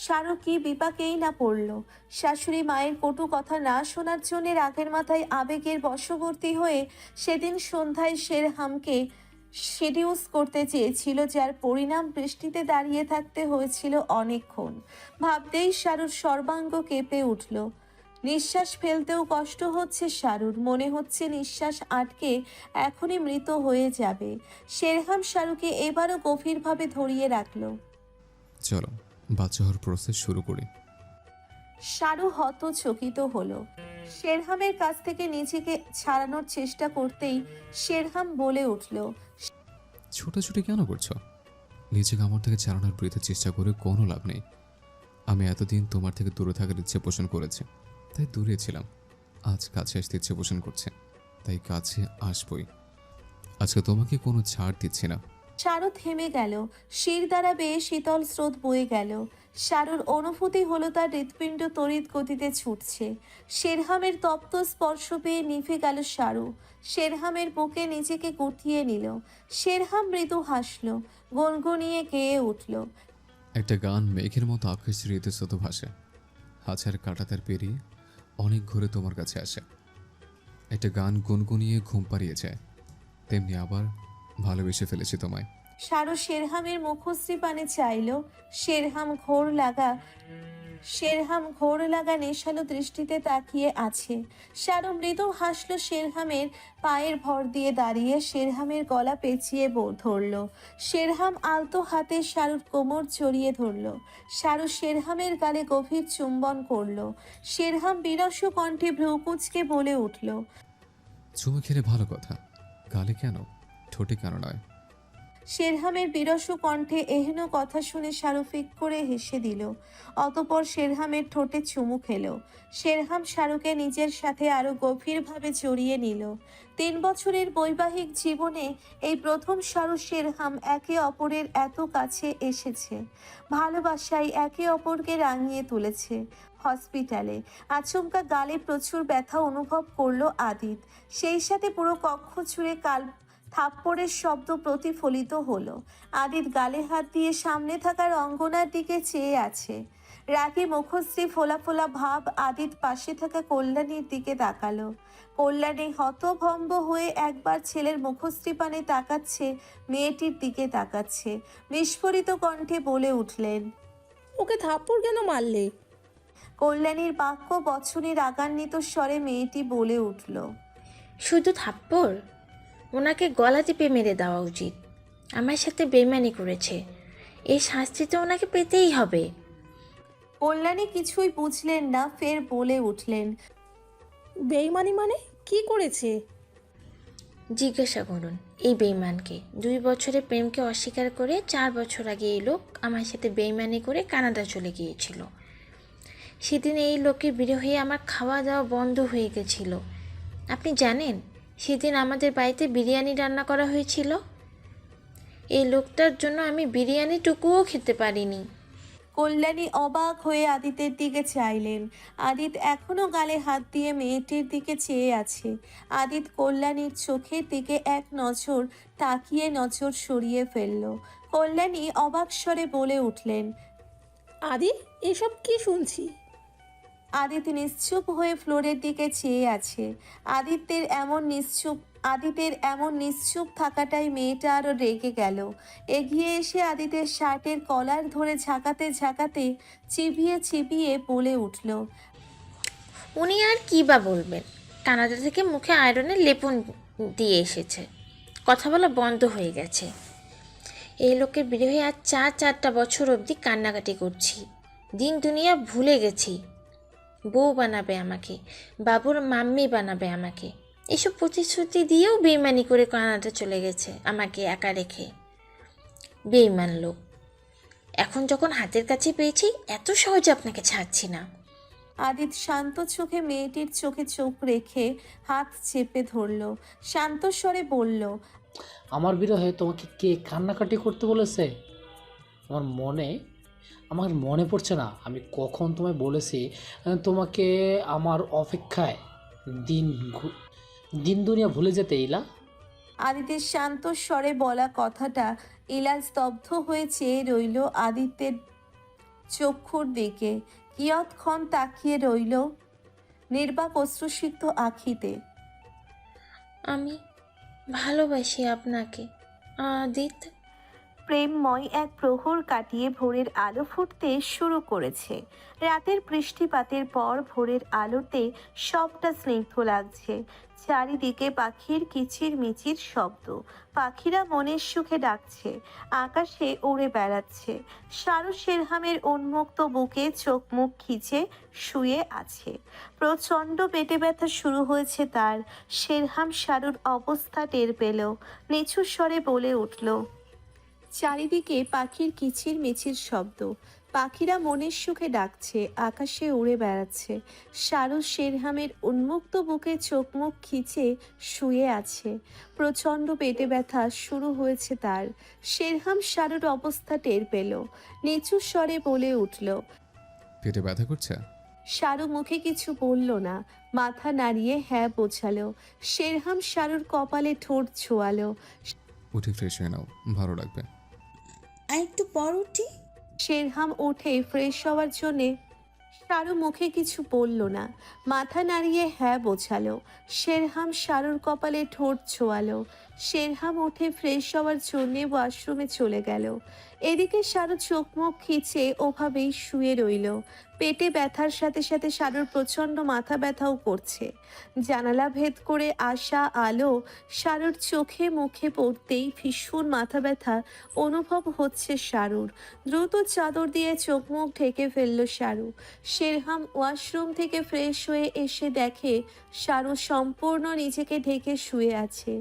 শারু কি বিপাকেই না পড়ল। শাশুড়ি মায়ের কটু কথা না শোনার জন্য রাগের মাথায় আবেগের বশবর্তী হয়ে সেদিন সন্ধ্যায় শেরহামকে সেডিউস করতে চেয়েছিল, যার পরিণাম বৃষ্টিতে দাঁড়িয়ে থাকতে হয়েছিল অনেকক্ষণ। ভাবতেই শারুর সর্বাঙ্গ কেঁপে উঠল। নিঃশ্বাস ফেলতেও কষ্ট হচ্ছে শারুর, মনে হচ্ছে নিঃশ্বাস আটকে এখনই মৃত হয়ে যাবে। শেরহাম শারুকে এবারও গভীরভাবে ধরিয়ে রাখল। চলো বাচ্চা হওয়ার প্রসেস শুরু করি। শারু হতচকিত হলো। শেরহামের কাছ থেকে নিজেকে ছাড়ানোর চেষ্টা করতেই শেরহাম বলে উঠল, ছোটাছুটি কেন করছো? নিজেকে আমার থেকে চালানোর বৃথা চেষ্টা করে কোনো লাভ নেই। আমি এতদিন তোমার থেকে দূরে থাকার ইচ্ছে পোষণ করেছি, তাই দূরে ছিলাম। আজ কাছে আসতে ইচ্ছে পোষণ করছে, তাই কাছে আসবই। আজকে তোমাকে কোনো ছাড় দিচ্ছি না। শারু থেমে গেল। শির দ্বারা বেয়ে শীতল স্রোত বয়ে গেল। শারুর অনুভূতি হলো তার হৃৎপিণ্ড তড়িৎ গতিতে ছুটছে। শেরহামের তপ্ত স্পর্শ পেয়ে নিভে গেল শারু। শেরহামের বুকে নিজেকে গুটিয়ে নিল। শেরহাম মৃদু হাসল, গুনগুনিয়ে গেয়ে উঠল, একটা গান মেঘের মতো আকাশের ইতস্তত ভাসে, হাজার কাঁটাতার পেরিয়ে অনেক ঘুরে তোমার কাছে আসে। একটা গান গুনগুনিয়ে ঘুম পাড়িয়ে যায়, তেমনি আবার ভালোবেসে ফেলেছি তোমায়। শারু শেরহামের মুখশ্রী পানে চাইল। শেরহাম ঘোর লাগা নেশালো দৃষ্টিতে তাকিয়ে আছে। শারু মৃদু হাসল। শেরহামের পায়ের ভর দিয়ে দাঁড়িয়ে শেরহামের গলা পেঁচিয়ে ধরল। শেরহাম আলতো হাতে শারুর কোমর জড়িয়ে ধরল। শারু শেরহামের গালে গভীর চুম্বন করল। শেরহাম বিরস কণ্ঠে ভ্রু কুঁচকে বলে উঠল, চুমু খেলে ভালো কথা, গালে কেন, ঠোঁটে কেন নয়? শেরহামের বিরস কণ্ঠে এহেন কথা শুনে শারু ফিক করে হেসে দিল। অতঃপর শেরহামের ঠোঁটে চুমু খেল। শেরহাম শারুকে নিজের সাথে আরো গভীরভাবে জড়িয়ে নিল। 3 বছরের বৈবাহিক জীবনে এই প্রথম শারু শেরহাম একে অপরের এত কাছে এসেছে। ভালোবাসায় একে অপরকে রাঙিয়ে তুলেছে। হসপিটালে আচমকা গালে প্রচুর ব্যথা অনুভব করলো আদিত। সেই সাথে পুরো কক্ষ জুড়ে থাপ্পড়ের শব্দ প্রতিফলিত হলো। আদিত গালে হাত দিয়ে সামনে থাকার অঙ্গনার দিকে চেয়ে আছে। রাগে মুখশ্রী ফোলা ফোলা ভাব। আদিত পাশে থাকা কল্যাণীর দিকে তাকালো। কল্যাণী হতভম্ব হয়ে একবার ছেলের মুখশ্রী পানে তাকাচ্ছে, মেয়েটির দিকে তাকাচ্ছে। বিস্ফোরিত কণ্ঠে বলে উঠলেন, ওকে থাপ্পড় কেন মারলে? কল্যাণীর বাক্য বচনে রাগান্বিত স্বরে মেয়েটি বলে উঠল, শুধু থাপ্পড়? ওনাকে গলা টিপে মেরে দেওয়া উচিত। আমার সাথে বেইমানি করেছে, এই শাস্তি তো ওনাকে পেতেই হবে। কল্যাণী কিছুই বুঝলেন না, ফের বলে উঠলেন, বেইমানি মানে কি করেছে? জিজ্ঞাসা করুন এই বেইমানকে। 2 বছরের প্রেমকে অস্বীকার করে 4 বছর আগে এই লোক আমার সাথে বেইমানি করে কানাডা চলে গিয়েছিল। সেদিন এই লোকের বিরহে আমার খাওয়া দাওয়া বন্ধ হয়ে গেছিল। আপনি জানেন সেদিন আমাদের বাড়িতে বিরিয়ানি রান্না করা হয়েছিল। এই লোকটার জন্য আমি বিরিয়ানিটুকুও খেতে পারিনি। কল্যাণী অবাক হয়ে আদিতের দিকে চাইলেন। আদিত এখনো গালে হাত দিয়ে মেয়েটির দিকে চেয়ে আছে। আদিত কল্যাণীর চোখের দিকে এক নজর তাকিয়ে নজর সরিয়ে ফেলল। কল্যাণী অবাক স্বরে বলে উঠলেন, আদি, এসব কি শুনছি? আদিত নিশ্চুপ হয়ে ফ্লোরের দিকে চেয়ে আছে। আদিতের এমন নিশ্চুপ থাকাটাই মেয়েটা আরো রেগে গেল। এগিয়ে এসে আদিতের শার্টের কলার ধরে ঝাঁকাতে ঝাঁকাতে চিবিয়ে চিবিয়ে বলে উঠল, উনি আর কী বা বলবেন? কানাডা থেকে মুখে আয়রনের লেপন দিয়ে এসেছে, কথা বলা বন্ধ হয়ে গেছে। এই লোকের বিরহে আজ 4টা বছর অবধি কান্নাকাটি করছি। দিন দুনিয়া ভুলে গেছি। বউ বানাবে আমাকে, বাবুর মাম্মি বানাবে আমাকে, এসব প্রতিশ্রুতি দিয়েও বেইমানি করে কানাডা চলে গেছে আমাকে একা রেখে। বেইমান লোক। এখন যখন হাতের কাছে পেয়েছি, এত সহজে আপনাকে ছাড়ছি না। আদিত শান্ত চোখে মেয়েটির চোখে চোখ রেখে হাত চেপে ধরল। শান্ত স্বরে বলল, আমার বিরহে তোমাকে কে কান্নাকাটি করতে বলেছে? আমার মনে আমার মনে পড়ছে না আমি কখন তোমায় বলেছি তোমাকে আমার অপেক্ষায় দিন দিন দুনিয়া ভুলে যেতে ইলা। আদিতের শান্ত স্বরে বলা কথাটা ইলা স্তব্ধ হয়ে চেয়ে রইল আদিত্যের চক্ষুর দিকে কিয়ৎক্ষণ তাকিয়ে রইল নির্বাক অশ্রুসিক্ত আখিতে। আমি ভালোবাসি আপনাকে আদিত। প্রেমময় এক প্রহর কাটিয়ে ভোরের আলো ফুটতে শুরু করেছে। রাতের বৃষ্টিপাতের পর ভোরের আলোতে সবটা স্নিগ্ধ লাগছে। চারিদিকে পাখির কিচির মিচির শব্দ, পাখিরা মনের সুখে ডাকছে, আকাশে উড়ে বেড়াচ্ছে। শারু শেরহামের উন্মুক্ত বুকে চোখ মুখ খিচে শুয়ে আছে। প্রচণ্ড পেটে ব্যথা শুরু হয়েছে তার। শেরহাম শারুর অবস্থা টের পেল, নিচু স্বরে বলে উঠল। চারিদিকে পাখির কিচির মিচির শব্দ, পাখিরা মনের সুখে ডাকছে, আকাশে উড়ে বেড়াচ্ছে। শারু শেরহামের উন্মুক্ত বুকে চোখ মুখ খিচে শুয়ে আছে। প্রচণ্ড পেটে ব্যথা শুরু হয়েছে তার। শেরহাম শারুর অবস্থা টের পেল, নিচু স্বরে বলে উঠল। পেটে ব্যথা করছে? শারু মুখে কিছু বলল না, মাথা নাড়িয়ে হ্যাঁ বোঝালো। শেরহাম শারুর কপালে ঠোঁট ছোঁয়ালো। উঠে ফ্রেশ হয়ে নাও, ভালো লাগবে। আর একটু পর উঠি। শেরহাম উঠে ফ্রেশ হওয়ার জন্যে শারু মুখে কিছু বলল না, মাথা নাড়িয়ে হ্যাঁ বোঝালো। শেরহাম শারুর কপালে ঠোঁট ছোঁয়ালো। শেরহাম উঠে ফ্রেশ হওয়ার জন্যে ওয়াশরুমে চলে গেল। এদিকে শারু চোখ মুখ খিচে ওভাবেই শুয়ে রইল। পেটে ব্যথার সাথে সাথে শারুর প্রচণ্ড মাথা ব্যথাও করছে। জানালা ভেদ করে আসা আলো শারুর চোখে মুখে পড়তেই ভীষণ মাথা ব্যথা অনুভব হচ্ছে শারুর। দ্রুত চাদর দিয়ে চোখ মুখ ঢেকে ফেলল শারু। শেরহাম ওয়াশরুম থেকে ফ্রেশ হয়ে এসে দেখে শারু সম্পূর্ণ নিজেকে ঢেকে শুয়ে আছে।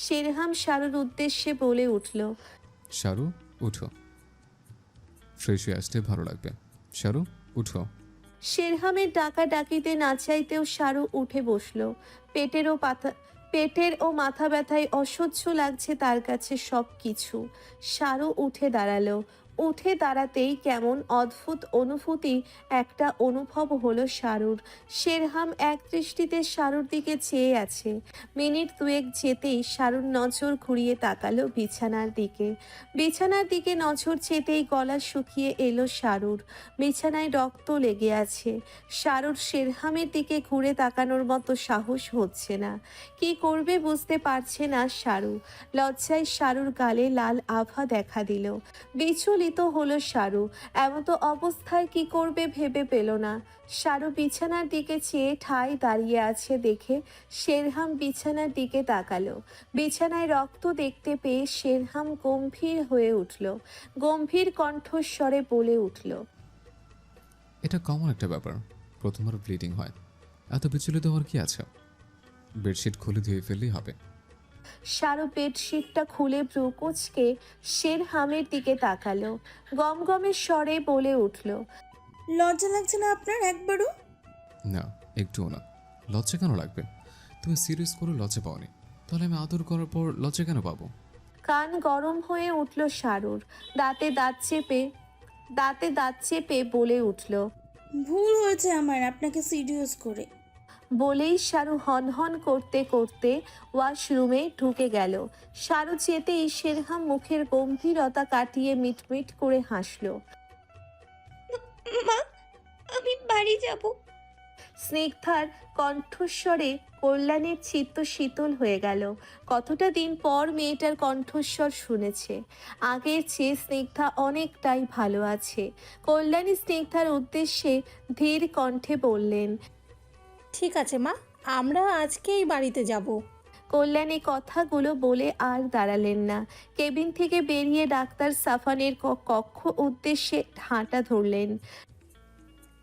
শেরহাম শারুর উদ্দেশ্যে বলে উঠল। শারু উঠো, ফ্রেশ হয়ে আসতে ভালো লাগবে। শারু উঠো। শেরহামের ডাকা ডাকিতে না চাইতেও শারু উঠে বসল। পেটের ও মাথা ব্যথায় অসহ্য লাগছে তার কাছে সব কিছু। শারু উঠে দাঁড়ালো। উঠে দাঁড়াতেই কেমন অদ্ভুত অনুভূতি একটা অনুভব হলো শারুর। শেরহাম এক দৃষ্টিতে শারুর দিকে চেয়ে আছে। মিনিট দুয়েক যেতেই শারুর নজর ঘুরিয়ে তাকালো বিছানার দিকে। বিছানার দিকে নজর যেতেই গলা শুকিয়ে এলো শারুর। বিছানায় রক্ত লেগে আছে। শারুর শেরহামের দিকে ঘুরে তাকানোর মতো সাহস হচ্ছে না। কি করবে বুঝতে পারছে না শারু। লজ্জায় শারুর গালে লাল আভা দেখা দিল। বিচলিত হলো শারু। এমতো অবস্থায় কি করবে ভেবে পেল না। শারু বিছানার দিকে চেয়ে ঠায় দাঁড়িয়ে আছে দেখে শেরহাম বিছানার দিকে তাকালো। বিছানায় রক্ত দেখতে পেয়ে শেরহাম গম্ভীর হয়ে উঠল। গম্ভীর কণ্ঠস্বরে বলে উঠল। এটা কমন একটা ব্যাপার, প্রথমবার ব্লিডিং হয়, এত বিচলিত হওয়ার কি আছে? বেডশিট খুলে ধুয়ে ফেললেই হবে। শারু বেডশিটটা খুলে ভ্রু কুঁচকে শেরহামের দিকে তাকালো। গমগমের স্বরে বলে উঠল। লজ্জা লাগছে না আপনার একবারও? না, একটুও না। লজ্জা কেন লাগবে? তুমি সিরিয়াস করে লজ্জা পাওনি, তাহলে আমি আদর করার পর লজ্জা কেন পাবো? কান গরম হয়ে উঠল শারুর। দাঁতে দাঁত চেপে বলে উঠল। ভুল হয়েছে আমার আপনাকে সিরিয়াস করে। বলেই শারু হনহন করতে করতে ওয়াশরুমে ঢুকে গেল। শারু যেতেই শেরহাম মুখের গম্ভীরতা কাটিয়ে মিটমিট করে হাসল। মা, আমি বাড়ি যাব। স্নিগ্ধার কণ্ঠস্বরে কল্যাণের চিত্ত শীতল হয়ে গেল। কতটা দিন পর মেয়েটার কণ্ঠস্বর শুনেছে। আগের চেয়ে স্নিগ্ধা অনেকটাই ভালো আছে। কল্যাণী স্নিগ্ধার উদ্দেশ্যে ধীর কণ্ঠে বললেন। ঠিক আছে মা, আমরা আজকেই বাড়িতে যাব। কল্যাণী কথাগুলো বলে আর দাঁড়ালেন না। কেবিন থেকে বেরিয়ে ডাক্তার সাফানের কক্ষ উদ্দেশ্যে হাঁটা ধরলেন।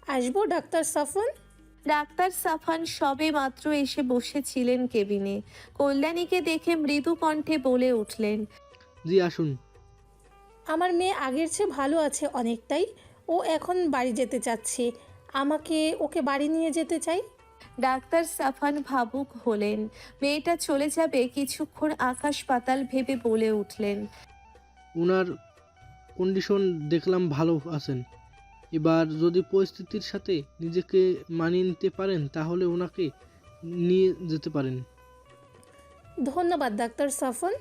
আসবো ডাক্তার সাফন? ডাক্তার সাফান সবে মাত্র এসে বসেছিলেন কেবিনে। কল্যাণীকে দেখে মৃদু কণ্ঠে বলে উঠলেন। জি আসুন। আমার মেয়ে আগের চেয়ে ভালো আছে অনেকটাই। ও এখন বাড়ি যেতে চাচ্ছে, আমাকে ওকে বাড়ি নিয়ে যেতে চাই। ডাক্তার সাফান ভাবুক হলেন। মেয়েটা চলে যাবে কিছুক্ষণ আকাশ পাতাল ভেবে বলে উঠলেন। ওনার কন্ডিশন দেখলাম ভালো আছেন। এবার যদি পরিস্থিতির সাথে নিজেকে মানিয়ে নিতে পারেন তাহলে ওনাকে নিয়ে যেতে পারেন। ধন্যবাদ ডাক্তার সাফন।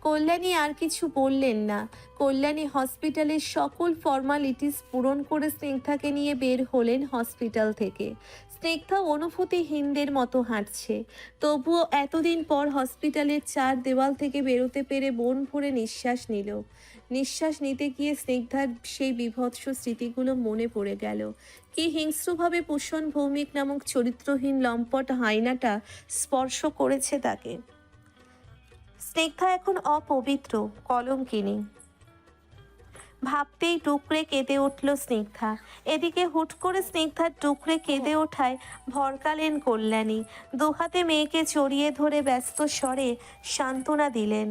কল্যাণী আর কিছু বললেন না। কল্যাণী হসপিটালের সকল ফর্মালিটিস পূরণ করে স্নিগ্ধাকে নিয়ে বের হলেন হসপিটাল থেকে। স্নিগ্ধা অনুভূতিহীনদের মতো হাঁটছে, তবুও এতদিন পর হসপিটালের চার দেওয়াল থেকে বেরোতে পেরে মন ভরে নিঃশ্বাস নিল। নিঃশ্বাস নিতে গিয়ে স্নিগ্ধার সেই বীভৎস স্মৃতিগুলো মনে পড়ে গেল। কি হিংস্রভাবে পোষণ ভৌমিক নামক চরিত্রহীন লম্পট হায়নাটা স্পর্শ করেছে তাকে। স্নিগ্ধা এখন অপবিত্র, কলঙ্কিনী। ভাবতেই টুকরে কেঁদে উঠল স্নিগ্ধা। এদিকে হুট করে স্নিগ্ধার টুকরে কেঁদে ওঠায় ভরকালেন কল্যাণী। দুহাতে মেয়েকে জড়িয়ে ধরে ব্যস্ত স্বরে সান্ত্বনা দিলেন।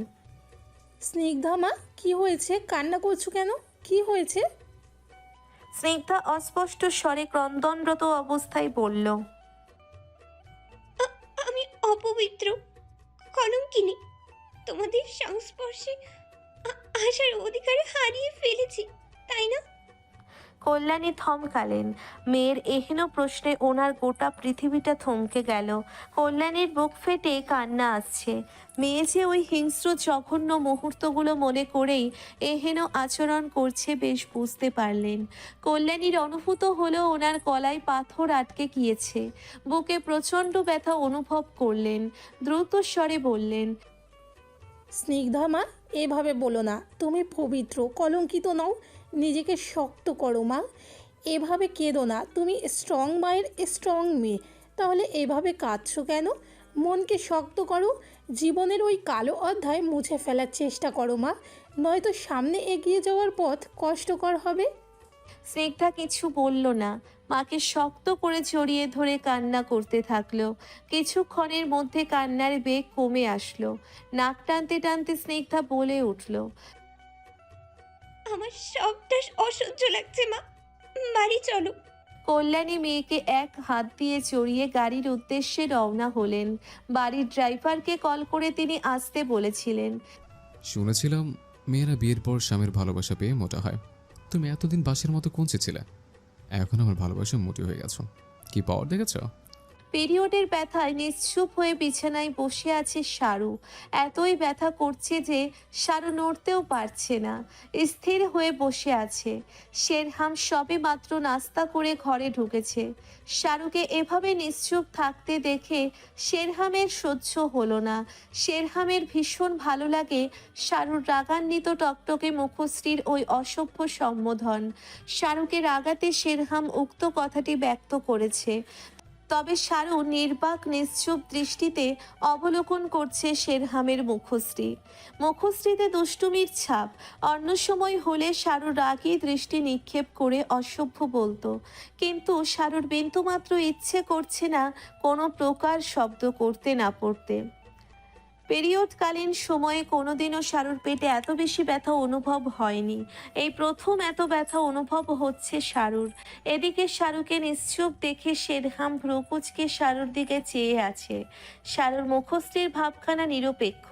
স্নিগ্ধা মা, কি হয়েছে? কান্না করছো কেন? কি হয়েছে? স্নিগ্ধা অস্পষ্ট স্বরে ক্রন্দনরত অবস্থায় বলল, আমি অপবিত্র, কলঙ্কিনী। তোমাদের সংস্পর্শে আসার অধিকার হারিয়ে ফেলেছি, তাই না? কল্যাণী থমকালেন। মেয়ের এহেন প্রশ্নে ওনার গোটা পৃথিবীটা থমকে গেল। কল্যাণীর বুক ফেটে কান্না আসছে। মেয়ে যে ওই হিংস্র জঘন্য মুহূর্তগুলো মনে করেই এহেন আচরণ করছে বেশ বুঝতে পারলেন। কল্যাণীর অনুভূত হলো ওনার গলায় পাথর আটকে গিয়েছে। বুকে প্রচণ্ড ব্যথা অনুভব করলেন। দ্রুত স্বরে বললেন, স্নিগ্ধা মা, এভাবে বলো না। তুমি পবিত্র, কলঙ্কিত নও। নিজেকে শক্ত করো মা, এভাবে কেঁদো না। তুমি স্ট্রং মায়ের স্ট্রং মেয়ে, তাহলে এভাবে কাঁদছো কেন? মনকে শক্ত করো। জীবনের ওই কালো অধ্যায় মুছে ফেলার চেষ্টা করো মা, নয়তো সামনে এগিয়ে যাওয়ার পথ কষ্টকর হবে। স্নিগ্ধা কিছু বলল না, মাকে শক্ত করে জড়িয়ে ধরে কান্না করতে থাকলো। কিছুক্ষণের মধ্যে কান্নার বেগ কমে আসলো। নাক টানতে টানতে স্নিগ্ধা বলে উঠল, আমার সবটা অসহ্য লাগছে মা, বাড়ি চলো। কল্যাণী মেয়েকে এক হাত দিয়ে জড়িয়ে গাড়ির উদ্দেশ্যে রওনা হলেন। বাড়ির ড্রাইভারকে কল করে তিনি আসতে বলেছিলেন। শুনেছিলাম মেয়েরা বিয়ের পর স্বামীর ভালোবাসা পেয়ে মোটা হয়। তুমি এতদিন বাসের মতো কঞ্চে ছিলে, এখন আমার ভালোবাসা মোটি হয়ে গেছো। কি পাওয়ার দেখেছো? পিরিয়ডের ব্যথায় নিশ্চুপ হয়ে বিছানায় বসে আছে শারু। এতই ব্যথা করছে যে শারু নড়তেও পারছে না, স্থির হয়ে বসে আছে। শেরহাম সবে মাত্র নাস্তা করে ঘরে ঢুকেছে। শারুকে এভাবে নিশ্চুপ থাকতে দেখে শেরহামের সহ্য হলো না। শেরহামের ভীষণ ভালো লাগে শারুর রাগান্বিত টকটকে মুখশ্রীর ওই অসভ্য সম্বোধন। শারুকে রাগাতে শেরহাম উক্ত কথাটি ব্যক্ত করেছে। তবে শারু নির্বাক নিশ্চুপ দৃষ্টিতে অবলোকন করছে শেরহামের মুখশ্রী। মুখশ্রীতে দুষ্টুমির ছাপ। অন্য সময় হলে শারু রাগী দৃষ্টি নিক্ষেপ করে অসভ্য বলতো, কিন্তু শারুর বিন্দুমাত্র ইচ্ছে করছে না কোনো প্রকার শব্দ করতে না পড়তে। পিরিয়ডকালীন সময়ে কোনোদিনও শারুর পেটে এত বেশি ব্যথা অনুভব হয়নি। এই প্রথম এত ব্যথা অনুভব হচ্ছে শারুর। এদিকে শারুকে নিশ্চুপ দেখে শেরহাম ভ্রুকুচকে শারুর দিকে চেয়ে আছে। শারুর মুখশ্রীর ভাবখানা নিরপেক্ষ,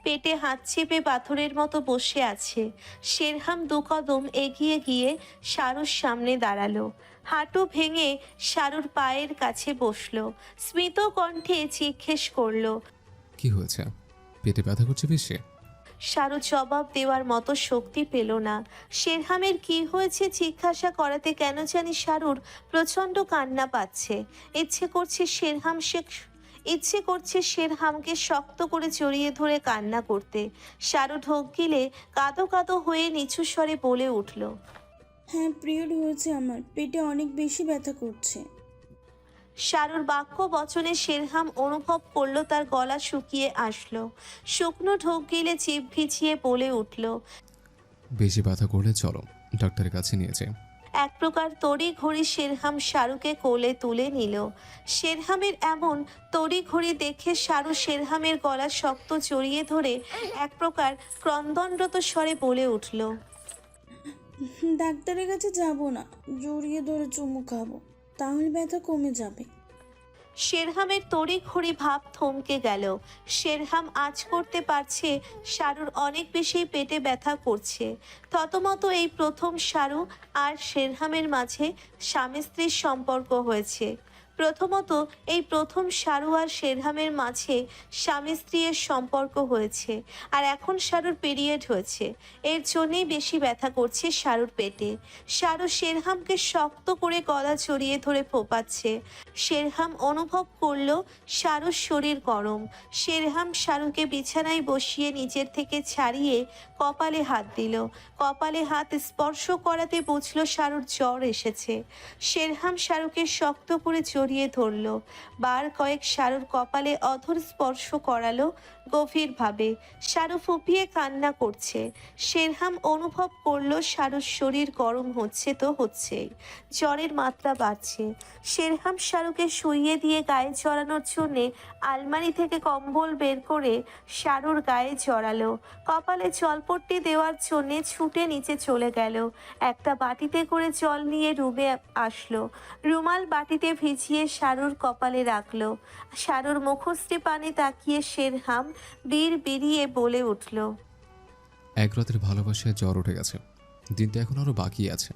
পেটে হাত চেপে পাথরের মতো বসে আছে। শেরহাম দুকদম এগিয়ে গিয়ে শারুর সামনে দাঁড়ালো। হাঁটু ভেঙে শারুর পায়ের কাছে বসলো। স্মিত কণ্ঠে জিজ্ঞেস করলো, কি হয়েছে? পেটে ব্যথা করছে বেশি? শারু জবাব দেওয়ার মতো শক্তি পেল না। শেরহামের কি হয়েছে জিজ্ঞাসা করাতে কেন জানি শারুর প্রচণ্ড কান্না পাচ্ছে। ইচ্ছে করছে শেরহামকে শক্ত করে জড়িয়ে ধরে কান্না করতে। শারু ঢোক গিলে কাঁদো কাঁদো হয়ে নিচু স্বরে বলে উঠল, হ্যাঁ, পিরিয়ড হয়েছে আমার, পেটে অনেক বেশি ব্যথা করছে। শারুর বাক্য বচনে শেরহাম অনুভব করলো তার গলা শুকিয়ে আসলো। শুকনো ঢোক গিলে জিভ ভিজিয়ে বলে উঠল, বেশি ব্যথা করলে চলো ডাক্তারের কাছে নিয়ে যাই। এক প্রকার তড়ি ঘড়ি শেরহাম শারুকে কোলে তুলে নিল। শেরহামের এমন তড়ি ঘড়ি দেখে শারু শেরহামের গলা শক্ত জড়িয়ে ধরে এক প্রকার ক্রন্দনরত স্বরে বলে উঠল, ডাক্তারের কাছে যাব না, জড়িয়ে ধরে চুমু খাবো, তাহলে ব্যথা কমে যাবে। শেরহামের তড়িঘড়ি ভাব থমকে গেল। শেরহাম আঁচ করতে পারছে শারুর অনেক বেশি পেটে ব্যথা করছে। থতমত এই প্রথম শারু আর শেরহামের মাঝে স্বামী স্ত্রীর সম্পর্ক হয়েছে। প্রথমত এই প্রথম শারু আর শেরহামের মাঝে স্বামী স্ত্রীর সম্পর্ক হয়েছে, আর এখন শারুর পিরিয়ড হয়েছে। এর জন্যেই বেশি ব্যথা করছে শারুর পেটে। শারু শেরহামকে শক্ত করে গলা জড়িয়ে ধরে ফোপাচ্ছে। শেরহাম অনুভব করলো শারুর শরীর গরম। শেরহাম শারুকে বিছানায় বসিয়ে নিজের থেকে ছাড়িয়ে কপালে হাত দিল। কপালে হাত স্পর্শ করাতে বুঝলো শারুর জ্বর এসেছে। শেরহাম শারুকে শক্ত করে জড়িয়ে ধরল। বার কয়েক শারুর কপালে অধর স্পর্শ করালো গভীরভাবে। শারু ফুপিয়ে কান্না করছে। শেরহাম অনুভব করলো শারুর শরীর গরম হচ্ছে তো হচ্ছেই, জ্বরের মাত্রা বাড়ছে। শেরহাম শারুকে শুইয়ে দিয়ে গায়ে জড়ানোর জন্যে আলমারি থেকে কম্বল বের করে শারুর গায়ে জড়ালো। কপালে জলপট্টি দেওয়ার জন্যে ছুটে নিচে চলে গেল। একটা বাটিতে করে জল নিয়ে রুমে আসলো। রুমাল বাটিতে ভিজিয়ে শারুর কপালে রাখলো। শারুর মুখশ্রী পানে তাকিয়ে শেরহাম বিড়বিড়িয়ে বলে উঠল, এক রাতের ভালোবাসায় জ্বর উঠে গেছে, দিনটা এখন আরও বাকি আছে।